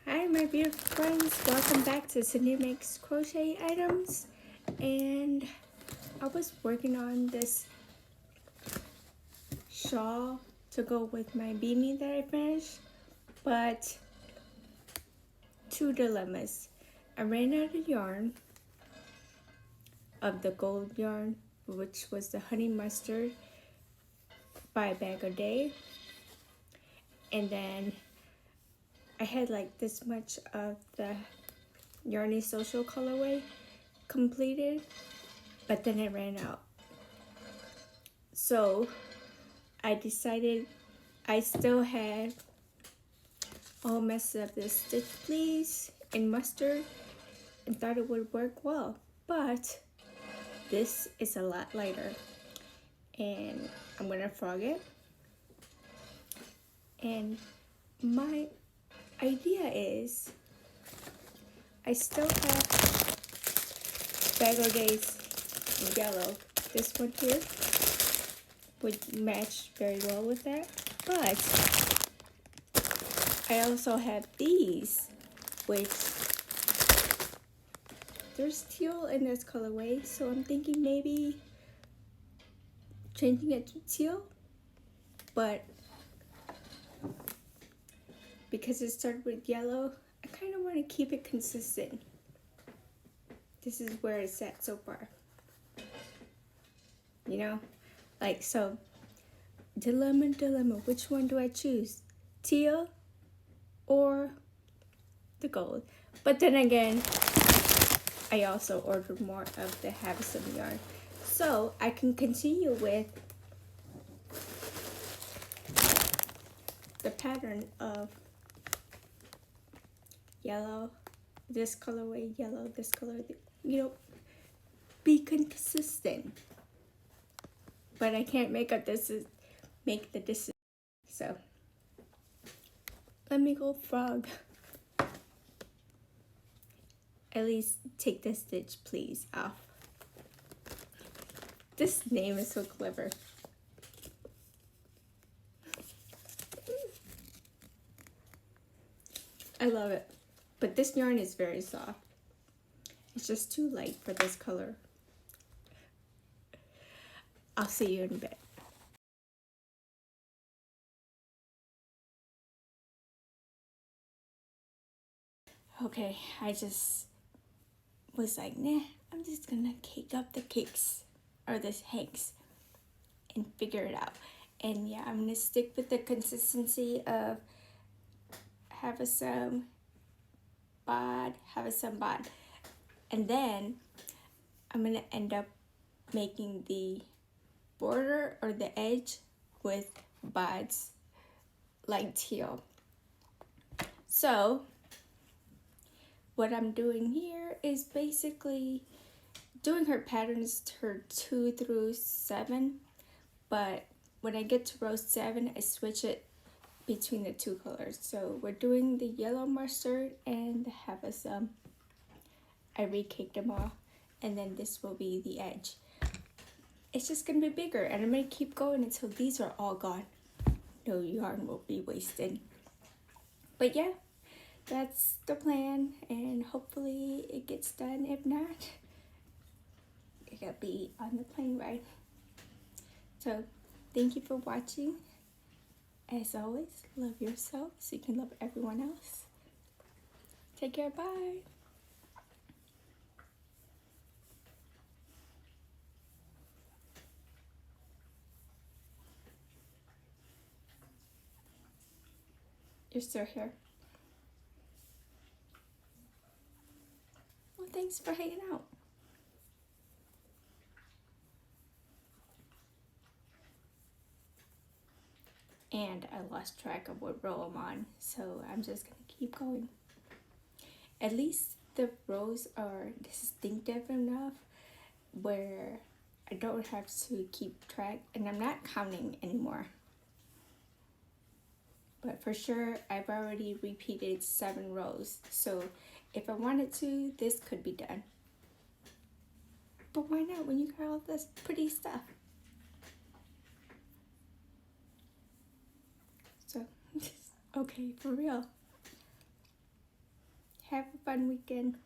Hi my beautiful friends, welcome back to Cindy Makes Crochet Items. And I was working on this shawl to go with my beanie that I finished, but two dilemmas. I ran out of yarn, of the gold yarn, which was the honey mustard by a bag a day, and then I had like this much of the Yarny Social colorway completed, but then I ran out. So I decided I still had a whole mess of this Stitch Please in mustard and thought it would work well, but this is a lot lighter and I'm gonna frog it. And my idea is I still have Bag O' Days yellow. This one here would match very well with that, but I also have these, which there's teal in this colorway, so I'm thinking maybe changing it to teal, but because it started with yellow, I kind of want to keep it consistent. This is where it's at so far. You know, like, so dilemma, which one do I choose? Teal or the gold? But then again, I also ordered more of the Havison yarn. So I can continue with the pattern of yellow, this colorway, yellow, this color, you know, be consistent. But I can't make the decision. So let me go frog. At least take the Stitch Please off. This name is so clever. I love it. But this yarn is very soft. It's just too light for this color. I'll see you in bed. Okay, I just was like, nah, I'm just gonna cake up the cakes or the hanks and figure it out. And yeah, I'm gonna stick with the consistency of have some bod. And then I'm gonna end up making the border or the edge with bods like teal. So what I'm doing here is basically doing her patterns, her 2 through 7, but when I get to row 7, I switch it between the two colors. So we're doing the yellow mustard and the Havison. I re-caked them all, and then this will be the edge. It's just gonna be bigger, and I'm gonna keep going until these are all gone. No yarn will be wasted. But yeah, that's the plan, and hopefully it gets done. If not, it'll be on the plane ride. So thank you for watching. As always, love yourself so you can love everyone else. Take care, bye. You're still here. Well, thanks for hanging out. And I lost track of what row I'm on, so I'm just gonna keep going. At least the rows are distinctive enough where I don't have to keep track, and I'm not counting anymore. But for sure, I've already repeated 7 rows, so if I wanted to, this could be done. But why not when you got all this pretty stuff? So, okay, for real. Have a fun weekend.